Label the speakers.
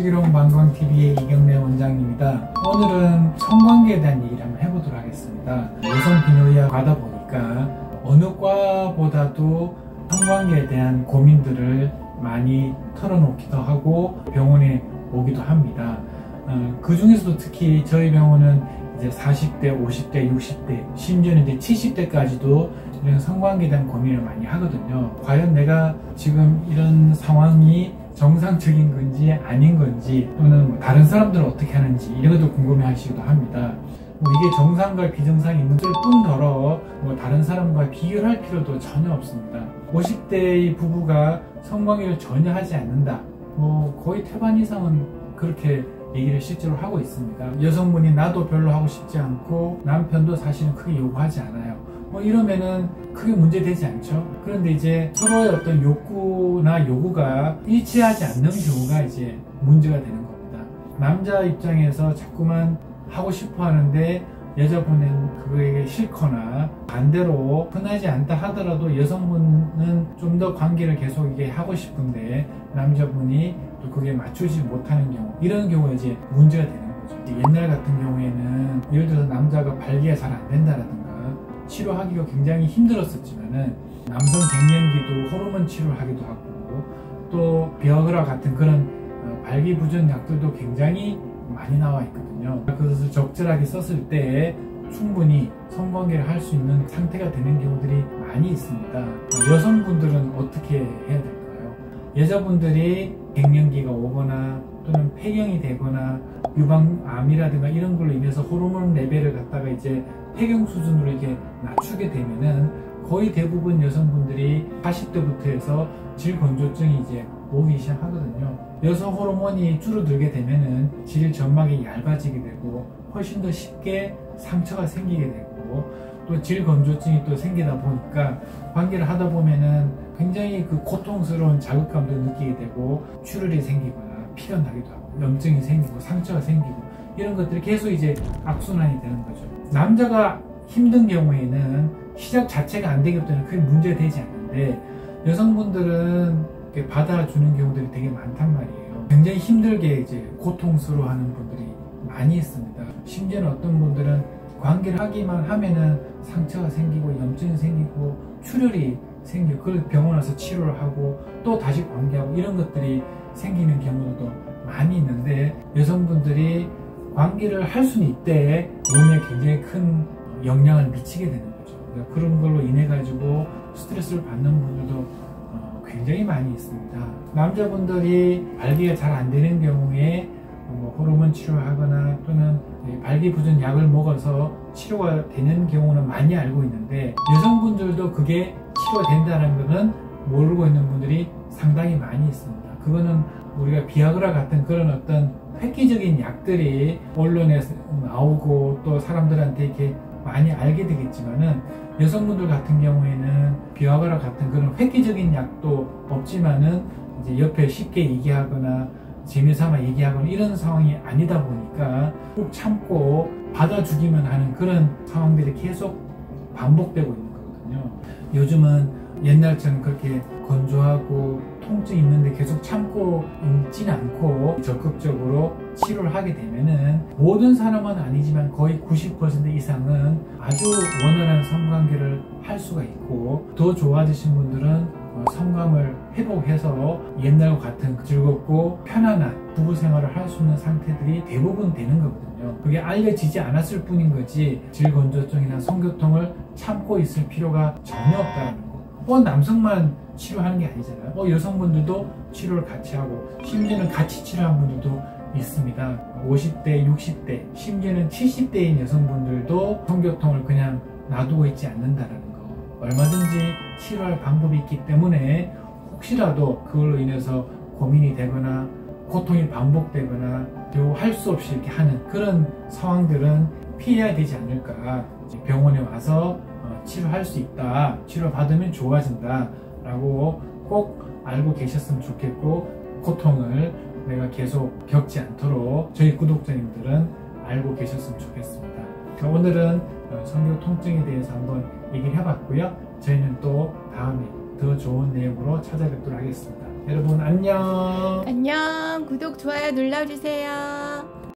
Speaker 1: 슬기로운 방광TV의 이경래 원장입니다. 오늘은 성관계에 대한 얘기를 한번 해보도록 하겠습니다. 여성 비뇨기과가 하다 보니까 어느 과보다도 성관계에 대한 고민들을 많이 털어놓기도 하고 병원에 오기도 합니다. 그 중에서도 특히 저희 병원은 이제 40대, 50대, 60대, 심지어는 이제 70대까지도 이런 성관계에 대한 고민을 많이 하거든요. 과연 내가 지금 이런 상황이 정상적인 건지 아닌 건지, 또는 다른 사람들은 어떻게 하는지 이런 것도 궁금해 하시기도 합니다. 이게 정상과 비정상이 있는 뿐더러 다른 사람과 비교를 할 필요도 전혀 없습니다. 50대의 부부가 성관계를 전혀 하지 않는다, 거의 태반 이상은 그렇게 얘기를 실제로 하고 있습니다. 여성분이 나도 별로 하고 싶지 않고 남편도 사실은 크게 요구하지 않아요. 이러면은 크게 문제되지 않죠. 그런데 이제 서로의 어떤 욕구나 요구가 일치하지 않는 경우가 이제 문제가 되는 겁니다. 남자 입장에서 자꾸만 하고 싶어 하는데 여자분은 그거에 싫거나, 반대로 흔하지 않다 하더라도 여성분은 좀 더 관계를 계속 이게 하고 싶은데 남자분이 또 그게 맞추지 못하는 경우, 이런 경우에 이제 문제가 되는 거죠. 옛날 같은 경우에는 예를 들어서 남자가 발기가 잘 안 된다라든가 치료하기가 굉장히 힘들었었지만은 남성 갱년기도 호르몬 치료를 하기도 하고, 또 비아그라 같은 그런 발기부전 약들도 굉장히 많이 나와 있거든요. 그것을 적절하게 썼을 때 충분히 성관계를 할 수 있는 상태가 되는 경우들이 많이 있습니다. 여성분들은 어떻게 해야 될까요? 여자분들이 갱년기가 오거나 또는 폐경이 되거나 유방암이라든가 이런 걸로 인해서 호르몬 레벨을 갖다가 이제 폐경 수준으로 이렇게 낮추게 되면은 거의 대부분 여성분들이 40대부터 해서 질건조증이 이제 오기 시작하거든요. 여성 호르몬이 줄어들게 되면은 질 점막이 얇아지게 되고 훨씬 더 쉽게 상처가 생기게 되고, 또 질건조증이 또 생기다 보니까 관계를 하다 보면은 굉장히 그 고통스러운 자극감도 느끼게 되고, 출혈이 생기거나 피가 나기도 하고 염증이 생기고 상처가 생기고, 이런 것들이 계속 이제 악순환이 되는 거죠. 남자가 힘든 경우에는 시작 자체가 안 되기 때문에 크게 문제되지 않는데, 여성분들은 받아주는 경우들이 되게 많단 말이에요. 굉장히 힘들게 이제 고통스러워하는 분들이 많이 있습니다. 심지어는 어떤 분들은 관계를 하기만 하면은 상처가 생기고 염증이 생기고 출혈이 생기고, 그걸 병원 와서 치료를 하고 또 다시 관계하고 이런 것들이 생기는 경우도 많이 있는데, 여성분들이 관계를 할 수는 있대 몸에 굉장히 큰 영향을 미치게 되는 거죠. 그러니까 그런 걸로 인해 가지고 스트레스를 받는 분들도 굉장히 많이 있습니다. 남자분들이 발기가 잘 안 되는 경우에 호르몬 치료를 하거나 또는 발기부전 약을 먹어서 치료가 되는 경우는 많이 알고 있는데, 여성분들도 그게 치료된다는 것은 모르고 있는 분들이 상당히 많이 있습니다. 그거는 우리가 비아그라 같은 그런 어떤 획기적인 약들이 언론에 나오고 또 사람들한테 이렇게 많이 알게 되겠지만은, 여성분들 같은 경우에는 비아그라 같은 그런 획기적인 약도 없지만은 이제 옆에 쉽게 얘기하거나 재미삼아 얘기하거나 이런 상황이 아니다 보니까 꼭 참고 받아주기만 하는 그런 상황들이 계속 반복되고 있는 거거든요. 요즘은 옛날처럼 그렇게 건조하고 통증이 있는데 계속 참고 있지는 않고 적극적으로 치료를 하게 되면은, 모든 사람은 아니지만 거의 90% 이상은 아주 원활한 성관계를 할 수가 있고, 더 좋아지신 분들은 성감을 회복해서 옛날과 같은 즐겁고 편안한 부부 생활을 할 수 있는 상태들이 대부분 되는 거거든요. 그게 알려지지 않았을 뿐인 거지, 질건조증이나 성교통을 참고 있을 필요가 전혀 없다는 거. 남성만 치료하는 게 아니잖아요. 여성분들도 치료를 같이 하고, 심지어는 같이 치료한 분들도 있습니다. 50대, 60대, 심지어는 70대인 여성분들도 성교통을 그냥 놔두고 있지 않는다라는 거. 얼마든지 치료할 방법이 있기 때문에 혹시라도 그걸로 인해서 고민이 되거나 고통이 반복되거나 할 수 없이 이렇게 하는 그런 상황들은 피해야 되지 않을까. 병원에 와서 치료할 수 있다, 치료 받으면 좋아진다 라고 꼭 알고 계셨으면 좋겠고, 고통을 내가 계속 겪지 않도록 저희 구독자님들은 알고 계셨으면 좋겠습니다. 오늘은 성교 통증에 대해서 한번 얘기를 해봤고요. 저희는 또 다음에 더 좋은 내용으로 찾아뵙도록 하겠습니다. 여러분 안녕.
Speaker 2: 안녕. 구독, 좋아요 눌러주세요.